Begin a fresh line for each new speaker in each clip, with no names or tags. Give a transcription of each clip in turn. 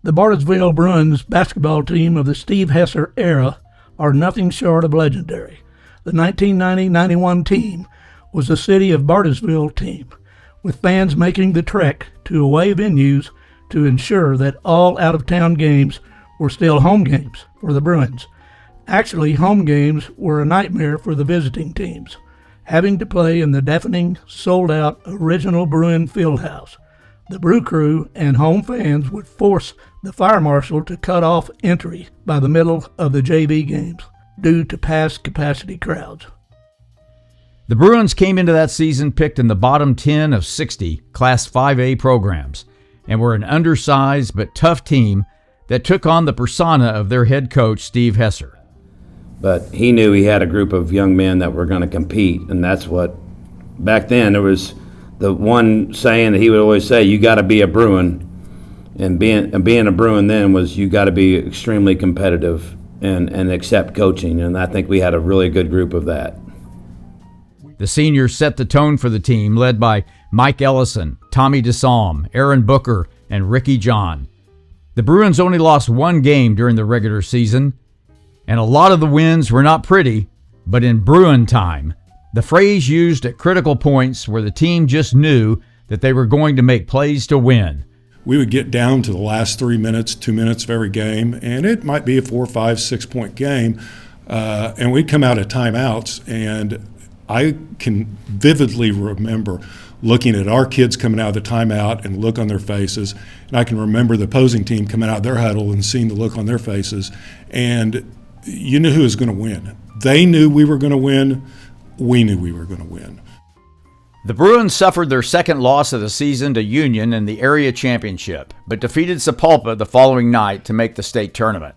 The Bartlesville Bruins basketball team of the Steve Hesser era are nothing short of legendary. The 1990-91 team was the city of Bartlesville team, with fans making the trek to away venues to ensure that all out-of-town games were still home games for the Bruins. Actually, home games were a nightmare for the visiting teams, having to play in the deafening, sold-out original Bruin Fieldhouse. The Brew Crew and home fans would force the fire marshal to cut off entry by the middle of the JV games due to past capacity crowds.
The Bruins came into that season picked in the bottom 10 of 60 Class 5A programs and were an undersized but tough team that took on the persona of their head coach, Steve Hesser.
But he knew he had a group of young men that were going to compete, and that's what, back then, there was the one saying that he would always say, you got to be a Bruin. And being a Bruin then was you got to be extremely competitive and accept coaching, and I think we had a really good group of that.
The seniors set the tone for the team, led by Mike Ellison, Tommy DeSalm, Aaron Booker, and Ricky John. The Bruins only lost one game during the regular season, and a lot of the wins were not pretty, but in Bruin time, the phrase used at critical points where the team just knew that they were going to make plays to win.
We would get down to the last 3 minutes, 2 minutes of every game, and it might be a 4, 5, 6 point game, and we'd come out of timeouts, and I can vividly remember looking at our kids coming out of the timeout and the look on their faces, and I can remember the opposing team coming out of their huddle and seeing the look on their faces, and you knew who was going to win. They knew we were going to win. We knew we were going to win.
The Bruins suffered their second loss of the season to Union in the area championship, but defeated Sapulpa the following night to make the state tournament.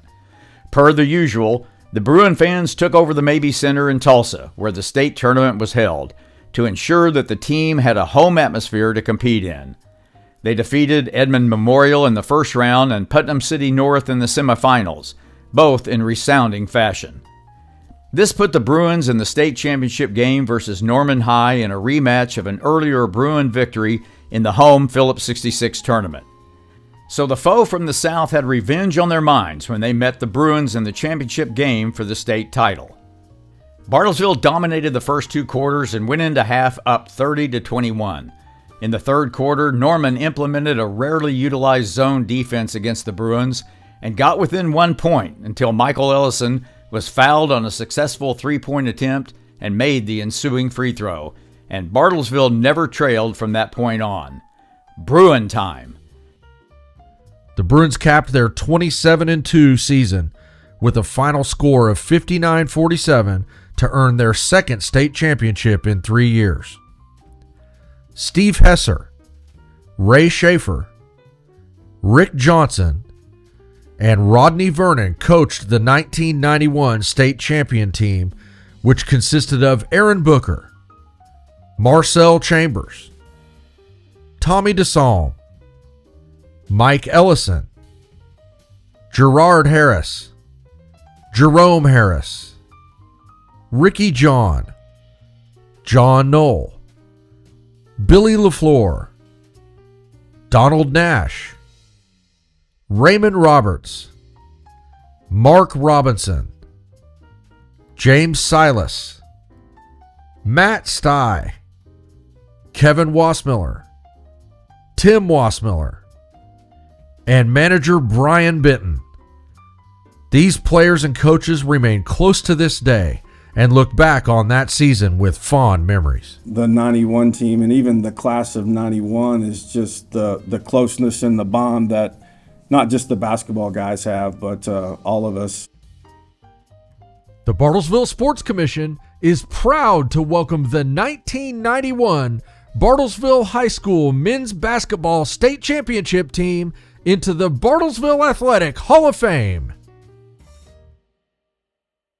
Per the usual, the Bruin fans took over the Mabee Center in Tulsa, where the state tournament was held, to ensure that the team had a home atmosphere to compete in. They defeated Edmond Memorial in the first round and Putnam City North in the semifinals, both in resounding fashion. This put the Bruins in the state championship game versus Norman High in a rematch of an earlier Bruin victory in the home Phillips 66 tournament. So the foe from the South had revenge on their minds when they met the Bruins in the championship game for the state title. Bartlesville dominated the first two quarters and went into half up 30-21. In the third quarter, Norman implemented a rarely utilized zone defense against the Bruins and got within 1 point until Michael Ellison was fouled on a successful three-point attempt and made the ensuing free throw, and Bartlesville never trailed from that point on. Bruin time.
The Bruins capped their 27-2 season with a final score of 59-47 to earn their second state championship in 3 years. Steve Hesser, Ray Schaefer, Rick Johnson, and Rodney Vernon coached the 1991 state champion team, which consisted of Aaron Booker, Marcel Chambers, Tommy DeSalm, Mike Ellison, Gerard Harris, Jerome Harris, Ricky John, John Knoll, Billy LaFleur, Donald Nash, Raymond Roberts, Mark Robinson, James Silas, Matt Stye, Kevin Wassmiller, Tim Wassmiller, and manager Brian Benton. These players and coaches remain close to this day and look back on that season with fond memories.
The 91 team and even the class of 91 is just the closeness and the bond that not just the basketball guys have, but all of us.
The Bartlesville Sports Commission is proud to welcome the 1991 Bartlesville High School Men's Basketball State Championship team into the Bartlesville Athletic Hall of Fame.